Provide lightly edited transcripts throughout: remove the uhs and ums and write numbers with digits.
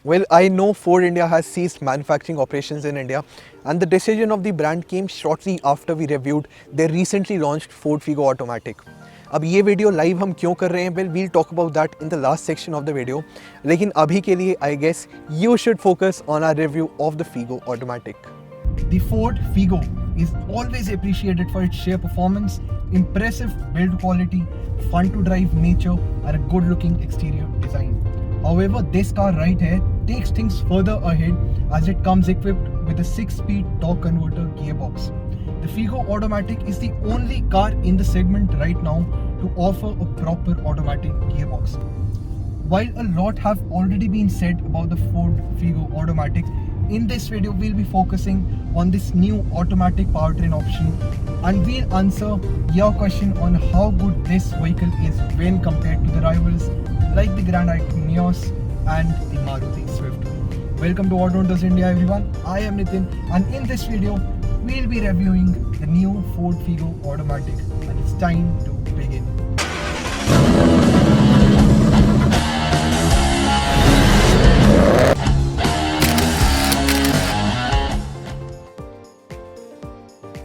Well, I know Ford India has ceased manufacturing operations in India, and the decision of the brand came shortly after we reviewed their recently launched Ford Figo Automatic. अब ये video live हम क्यों कर रहे हैं? Well, we'll talk about that in the last section of the video. लेकिन अभी के लिए I guess you should focus on our review of the Figo Automatic. The Ford Figo is always appreciated for its sheer performance, impressive build quality, fun to drive nature, and a good looking exterior design. However, this car right here takes things further ahead as it comes equipped with a 6-speed torque converter gearbox. The Figo Automatic is the only car in the segment right now to offer a proper automatic gearbox. While a lot have already been said about the Ford Figo Automatic, in this video we'll be focusing on this new automatic powertrain option, and we'll answer your question on how good this vehicle is when compared to the rivals like the Grand Icon Nios and the Maruti Swift. Welcome to Auto Hunters India everyone, I am Nitin, and in this video we'll be reviewing the new Ford Figo Automatic, and it's time to begin.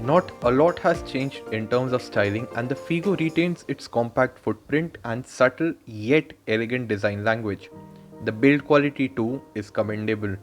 Not a lot has changed in terms of styling, and the Figo retains its compact footprint and subtle yet elegant design language. The build quality too is commendable.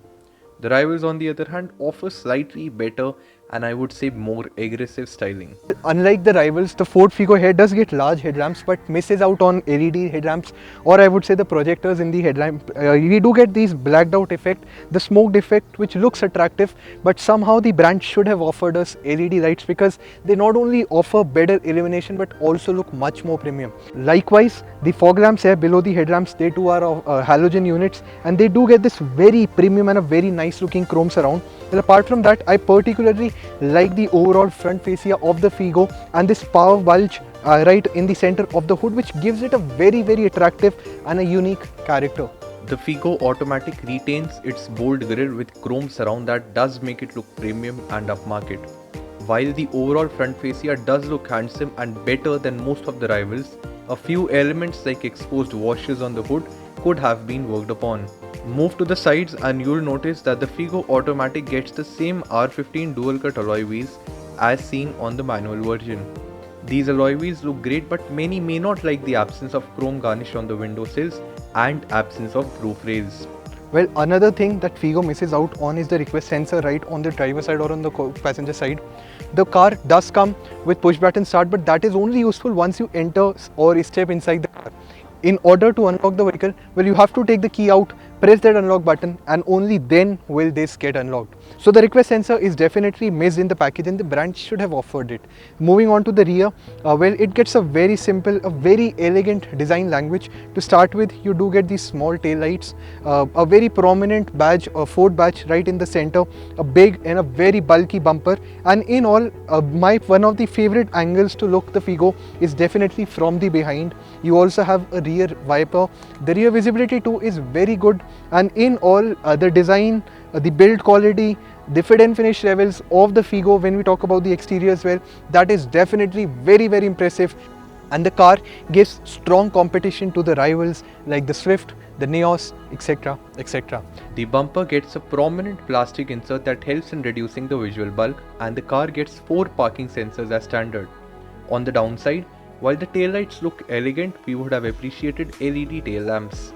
The rivals on the other hand offer slightly better and I would say more aggressive styling. Unlike the rivals, the Ford Figo here does get large headlamps but misses out on LED headlamps, or I would say the projectors in the headlamp. We do get these blacked out effect, the smoked effect, which looks attractive, but somehow the brand should have offered us LED lights because they not only offer better illumination but also look much more premium. Likewise, the fog lamps here below the headlamps, they too are of halogen units, and they do get this very premium and a very nice looking chrome surround. Well, apart from that, I particularly like the overall front fascia of the Figo and this power bulge right in the center of the hood, which gives it a very attractive and a unique character. The Figo Automatic retains its bold grille with chrome surround that does make it look premium and upmarket. While the overall front fascia does look handsome and better than most of the rivals, a few elements like exposed washers on the hood could have been worked upon. Move to the sides and you'll notice that the Figo Automatic gets the same R15 dual cut alloy wheels as seen on the manual version. These alloy wheels look great, but many may not like the absence of chrome garnish on the window sills and absence of roof rails. Well, another thing that Figo misses out on is the request sensor right on the driver side or on the passenger side. The car does come with push button start, but that is only useful once you enter or step inside the car. In order to unlock the vehicle, well, you have to take the key out, press that unlock button, and only then will this get unlocked. So the request sensor is definitely missed in the package and the brand should have offered it. Moving on to the rear, well, it gets a very simple, a very elegant design language. To start with, you do get these small tail lights, a very prominent badge, a Ford badge right in the center, a big and a very bulky bumper, and in all, one of the favorite angles to look the Figo is definitely from the behind. You also have a rear wiper. The rear visibility too is very good, and in all, the design, the build quality, the fit and finish levels of the Figo, when we talk about the exterior as well, that is definitely very impressive, and the car gives strong competition to the rivals like the Swift, the Nios, etc. The bumper gets a prominent plastic insert that helps in reducing the visual bulk, and the car gets 4 parking sensors as standard. On the downside, while the taillights look elegant, we would have appreciated LED tail lamps.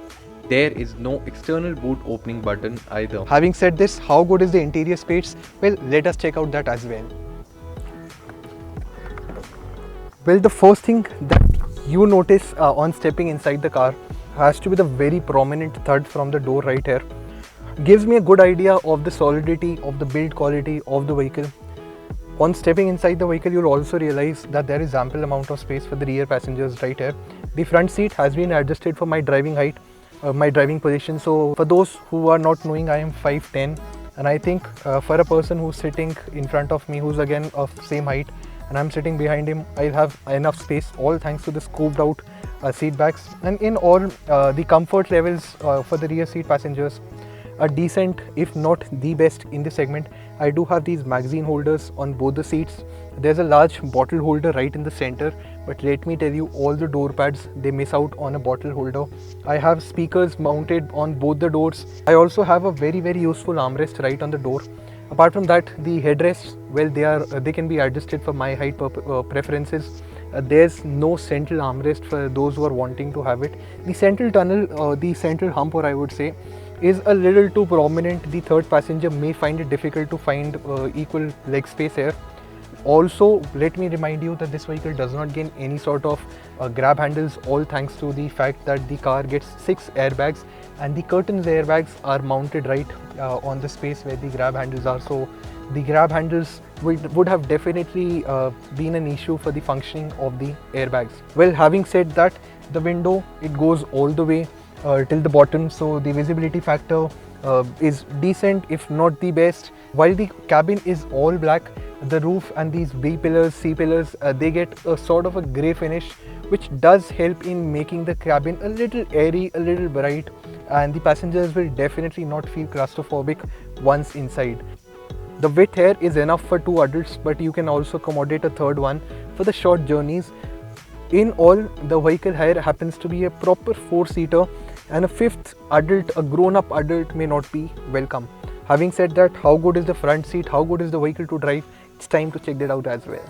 There is no external boot opening button either. Having said this, how good is the interior space? Well, let us check out that as well. Well, the first thing that you notice on stepping inside the car has to be the very prominent thud from the door right here. Gives me a good idea of the solidity of the build quality of the vehicle. On stepping inside the vehicle, you'll also realize that there is ample amount of space for the rear passengers right here. The front seat has been adjusted for my driving height, my driving position. So for those who are not knowing, I am 5'10", and I think for a person who's sitting in front of me, who's again of same height, and I'm sitting behind him, I'll have enough space, all thanks to the scooped out seat backs. And in all, the comfort levels for the rear seat passengers are decent, if not the best in the segment. I do have these magazine holders on both the seats. There's a large bottle holder right in the center, but let me tell you, all the door pads, they miss out on a bottle holder. I have speakers mounted on both the doors. I also have a very useful armrest right on the door. Apart from that, the headrests, well, they can be adjusted for my height preferences. There's no central armrest for those who are wanting to have it. The central tunnel, the central hump, or I would say, is a little too prominent. The third passenger may find it difficult to find equal leg space here. Also, let me remind you that this vehicle does not gain any sort of grab handles, all thanks to the fact that the car gets 6 airbags, and the curtains airbags are mounted right on the space where the grab handles are. So the grab handles would have definitely been an issue for the functioning of the airbags. Well, having said that, the window, it goes all the way till the bottom, so the visibility factor is decent, if not the best. While the cabin is all black, the roof and these B pillars, C pillars, they get a sort of a grey finish, which does help in making the cabin a little airy, a little bright, and the passengers will definitely not feel claustrophobic once inside. The width here is enough for 2 adults, but you can also accommodate a third one for the short journeys. In all, the vehicle here happens to be a proper 4-seater, and a 5th adult, a grown-up adult, may not be welcome. Having said that, how good is the front seat, how good is the vehicle to drive? It's time to check that out as well.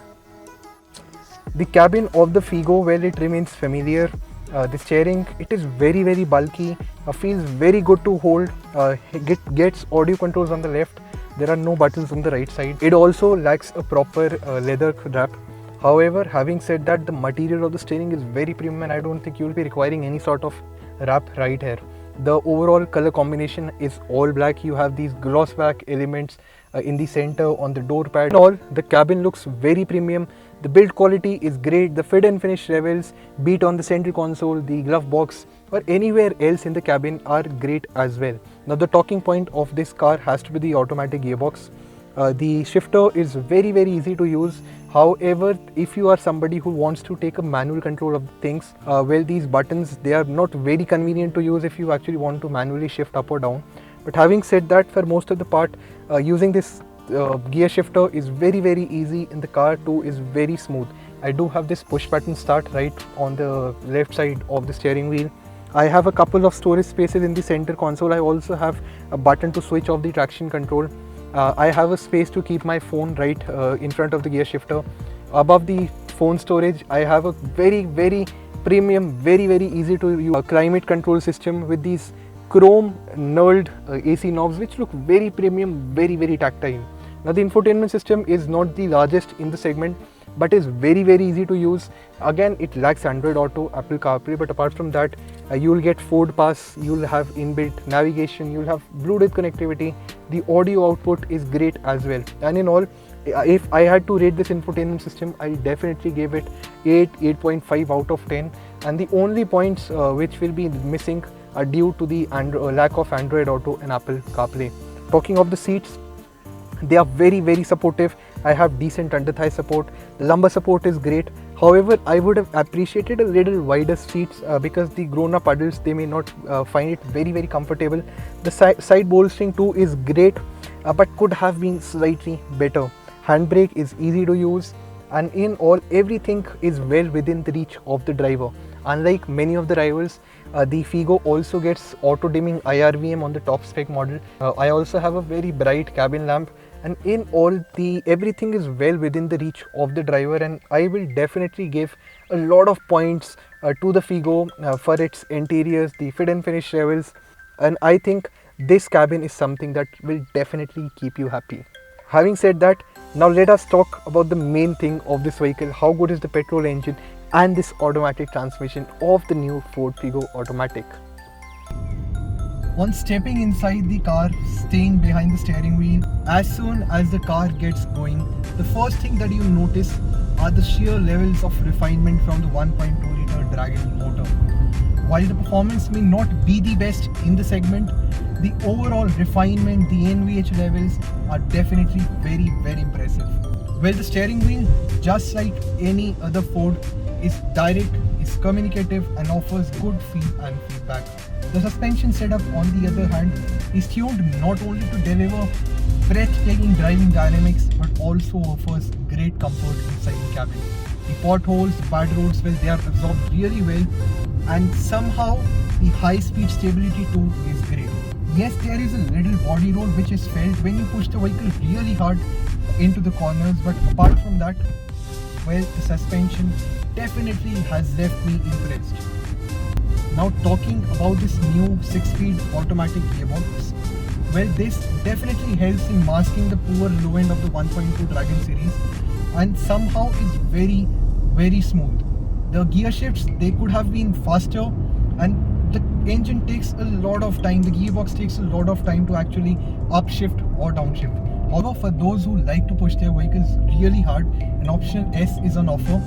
The cabin of the Figo, well, it remains familiar. The steering, it is very bulky, feels very good to hold, gets audio controls on the left. There are no buttons on the right side. It also lacks a proper leather wrap. However, having said that, the material of the steering is very premium, and I don't think you will be requiring any sort of wrap right here. The overall color combination is all black. You have these gloss black elements in the center on the door pad. In all, the cabin looks very premium. The build quality is great. The fit and finish levels, be it on the central console, the glove box, or anywhere else in the cabin, are great as well. Now, the talking point of this car has to be the automatic gearbox. The shifter is very easy to use. However, if you are somebody who wants to take a manual control of things, well, these buttons, they are not very convenient to use if you actually want to manually shift up or down. But having said that, for most of the part, using this gear shifter is very easy, and the car too is very smooth. I do have this push button start right on the left side of the steering wheel. I have a couple of storage spaces in the center console. I also have a button to switch off the traction control. I have a space to keep my phone right in front of the gear shifter. Above the phone storage, I have a very premium, very easy to use climate control system with these chrome knurled AC knobs, which look very premium, very tactile. Now, the infotainment system is not the largest in the segment, but is very easy to use. Again, it lacks Android Auto, Apple CarPlay, but apart from that, you'll get Ford Pass, you'll have inbuilt navigation, you'll have Bluetooth connectivity. The audio output is great as well. And in all, if I had to rate this infotainment system, I'll definitely give it 8.5 out of 10. And the only points which will be missing are due to the lack of Android Auto and Apple CarPlay. Talking of the seats, they are very supportive. I have decent under thigh support. The lumbar support is great. However, I would have appreciated a little wider seats because the grown-up adults, they may not find it very comfortable. The side bolstering too is great, but could have been slightly better. Handbrake is easy to use, and in all, everything is well within the reach of the driver. Unlike many of the rivals, the Figo also gets auto-dimming IRVM on the top spec model. I also have a very bright cabin lamp, and in all, everything is well within the reach of the driver, and I will definitely give a lot of points to the Figo for its interiors, the fit and finish levels, and I think this cabin is something that will definitely keep you happy. Having said that, now let us talk about the main thing of this vehicle. How good is the petrol engine and this automatic transmission of the new Ford Figo Automatic. Once stepping inside the car, staying behind the steering wheel, as soon as the car gets going, the first thing that you notice are the sheer levels of refinement from the 1.2 liter Dragon motor. While the performance may not be the best in the segment, the overall refinement, the NVH levels are definitely very impressive. Well, the steering wheel, just like any other Ford, is direct, is communicative, and offers good feel and feedback. The suspension setup, on the other hand, is tuned not only to deliver breathtaking driving dynamics, but also offers great comfort inside the cabin. The potholes, the bad roads, well, they are absorbed really well, and somehow the high-speed stability too is great. Yes, there is a little body roll which is felt when you push the vehicle really hard into the corners, but apart from that, well, the suspension definitely has left me impressed. Now talking about this new 6-speed automatic gearbox, well, this definitely helps in masking the poor low end of the 1.2 Dragon series, and somehow is very smooth. The gear shifts, they could have been faster, and the engine takes a lot of time, the gearbox takes a lot of time to actually upshift or downshift. However, for those who like to push their vehicles really hard, an option S is on offer.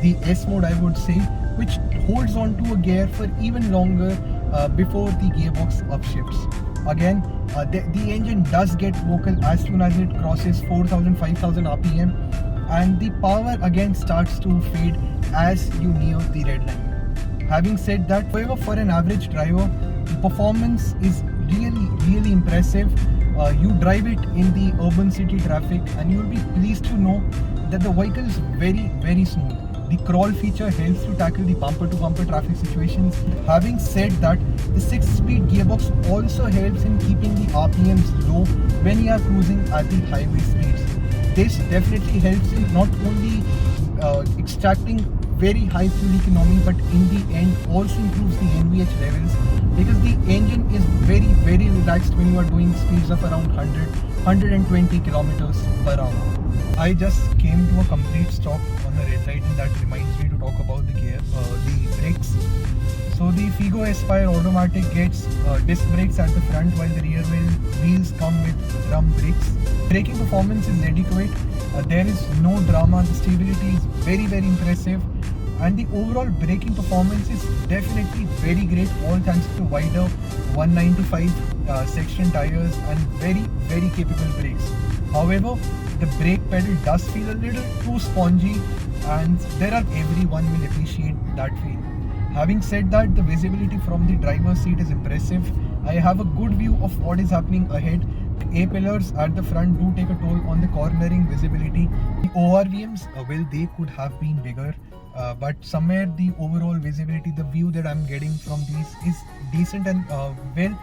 The S mode, I would say, which holds on to a gear for even longer before the gearbox upshifts. Again, the engine does get vocal as soon as it crosses 4000-5000 RPM, and the power again starts to fade as you near the red line. Having said that, however, for an average driver, the performance is really impressive. You drive it in the urban city traffic and you will be pleased to know that the vehicle is very smooth. The crawl feature helps to tackle the bumper-to-bumper traffic situations. Having said that, the 6-speed gearbox also helps in keeping the RPMs low when you are cruising at the highway speeds. This definitely helps in not only extracting very high fuel economy, but in the end also improves the NVH levels, because the engine is very relaxed when you are doing speeds of around 120 kilometers per hour. I just came to a complete stop on a red light, and that reminds me to talk about the brakes. So the Figo Aspire Automatic gets disc brakes at the front, while the rear wheels come with drum brakes. Braking performance is adequate. There is no drama. The stability is very impressive, and the overall braking performance is definitely very great, all thanks to wider 195 section tires and very capable brakes. However, the brake pedal does feel a little too spongy, and everyone will appreciate that feel. Having said that, the visibility from the driver's seat is impressive. I have a good view of what is happening ahead. A-pillars at the front do take a toll on the cornering visibility. The ORVMs, well, they could have been bigger, but somewhere the overall visibility, the view that I'm getting from these is decent, and well,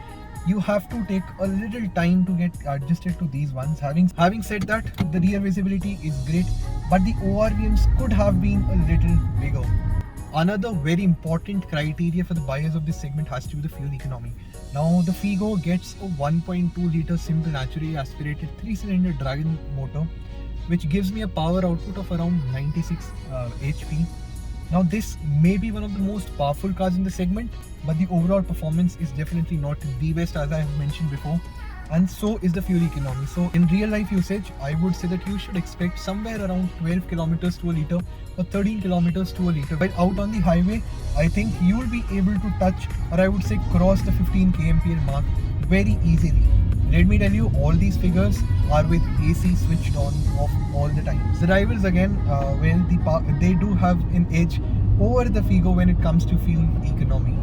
you have to take a little time to get adjusted to these ones. Having said that, the rear visibility is great, but the ORVMs could have been a little bigger. Another very important criteria for the buyers of this segment has to be the fuel economy. Now, the Figo gets a 1.2 litre simple naturally aspirated 3-cylinder Dragon motor, which gives me a power output of around 96 HP. Now, this may be one of the most powerful cars in the segment, but the overall performance is definitely not the best, as I have mentioned before, and so is the fuel economy. So in real life usage, I would say that you should expect somewhere around 12 kilometers to a litre or 13 kilometers to a litre. But out on the highway, I think you will be able to touch, or I would say cross, the 15 kmpl mark very easily. Let me tell you, all these figures are with AC switched on off all the time. The rivals again, well, they do have an edge over the Figo when it comes to fuel economy.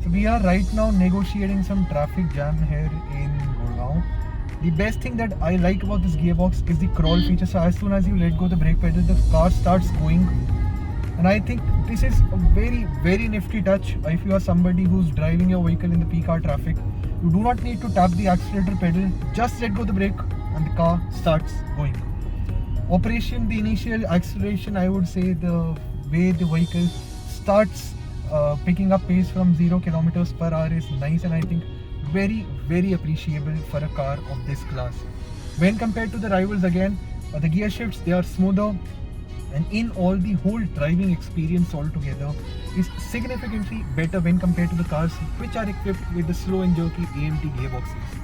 So we are right now negotiating some traffic jam here in Gurgaon. The best thing that I like about this gearbox is the crawl feature. So as soon as you let go the brake pedal, the car starts going. And I think this is a very nifty touch. If you are somebody who's driving your vehicle in the peak hour traffic, you do not need to tap the accelerator pedal, just let go the brake and the car starts going. Operation, the initial acceleration, I would say the way the vehicle starts picking up pace from 0 kilometers per hour is nice, and I think very appreciable for a car of this class. When compared to the rivals again, the gear shifts, they are smoother, and in all, the whole driving experience altogether is significantly better when compared to the cars which are equipped with the slow and jerky AMT gearboxes.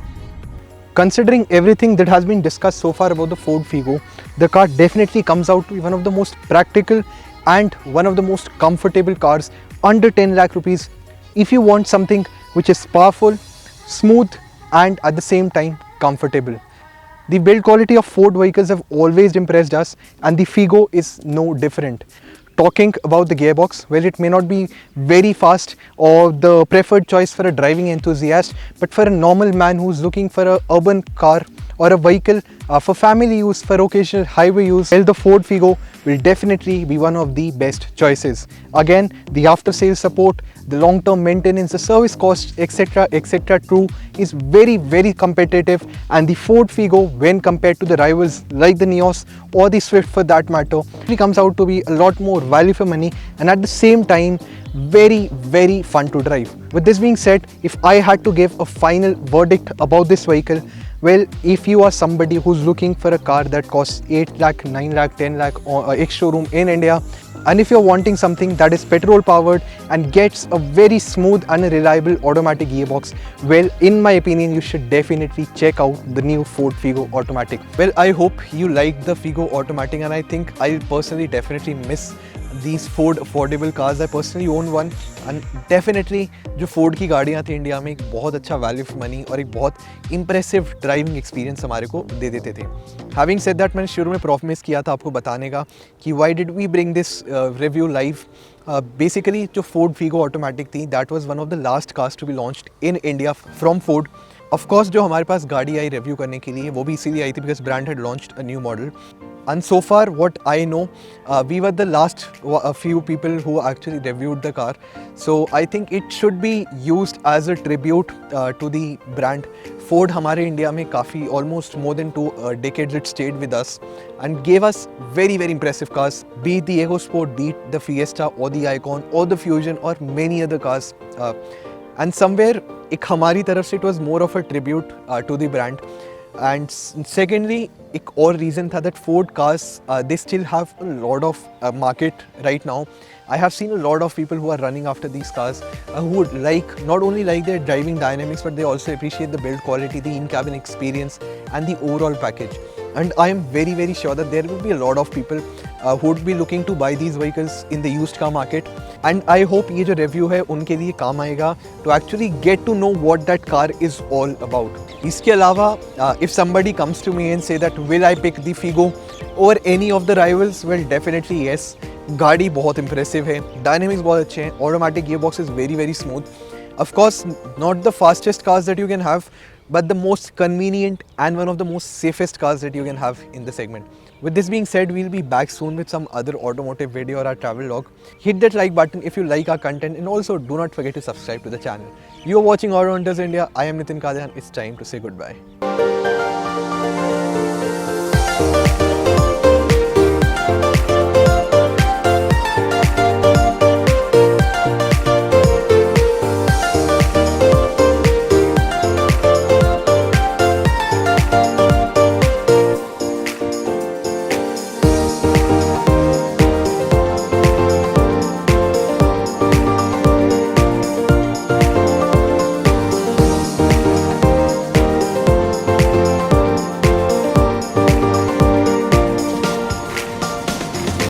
Considering everything that has been discussed so far about the Ford Figo, the car definitely comes out to be one of the most practical and one of the most comfortable cars under 10 lakh rupees if you want something which is powerful, smooth, and at the same time comfortable. The build quality of Ford vehicles have always impressed us, and the Figo is no different. Talking about the gearbox, well, it may not be very fast or the preferred choice for a driving enthusiast, but for a normal man who's looking for an urban car or a vehicle for family use, for occasional highway use, well, the Ford Figo will definitely be one of the best choices. Again, the after sales support, the long term maintenance, the service costs, etc. too is very competitive, and the Ford Figo, when compared to the rivals like the Neos or the Swift for that matter, it comes out to be a lot more value for money, and at the same time very fun to drive. With this being said, if I had to give a final verdict about this vehicle, well, if you are somebody who's looking for a car that costs 8 lakh, 9 lakh, 10 lakh ex-showroom in India, and if you're wanting something that is petrol powered and gets a very smooth and a reliable automatic gearbox, well, in my opinion, you should definitely check out the new Ford Figo Automatic. Well, I hope you like the Figo Automatic, and I think I personally definitely miss these Ford affordable cars. I personally own one, and definitely जो Ford की गाड़ियाँ थी India में, एक बहुत अच्छा value for money और एक बहुत इंप्रेसिव ड्राइविंग एक्सपीरियंस हमारे को दे देते थे. हैविंग सेड दैट, मैंने शुरू में प्रॉमिस किया था आपको बताने का कि why did we bring this review live. Basically जो Ford Figo ऑटोमेटिक थी, that was one of the last cars to be launched in India from Ford. Of course जो हमारे पास गाड़ी आई रिव्यू करने के लिए, वो भी इसीलिए आई थी because brand had launched a new model. And so far, what I know, we were the last few people who actually reviewed the car. So I think it should be used as a tribute to the brand. Ford हमारे India में काफ़ी almost more than 2 decades it stayed with us and gave us very impressive cars, be it the EcoSport, be it the Fiesta or the Icon or the Fusion or many other cars. And somewhere एक हमारी तरफ से it was more of a tribute to the brand. And secondly, एक और reason था that Ford cars, they still have a lot of market right now. I have seen a lot of people who are running after these cars who would like, not only like their driving dynamics, but they also appreciate the build quality, the in-cabin experience and the overall package. And I am very sure that there will be a lot of people who would be looking to buy these vehicles in the used car market. And I hope ये जो review है उनके लिए काम आएगा to actually get to know what that car is all about. इसके अलावा if somebody comes to me and say that will I pick the Figo over any of the rivals, well definitely yes. गाड़ी बहुत impressive है, dynamics बहुत अच्छे हैं, automatic gearbox is very smooth. Of course, not the fastest cars that you can have, but the most convenient and one of the most safest cars that you can have in the segment. With this being said, we'll be back soon with some other automotive video or our travel log. Hit that like button if you like our content, and also do not forget to subscribe to the channel. You are watching Auto Hunters India. I am Nitin Kadian. It's time to say goodbye.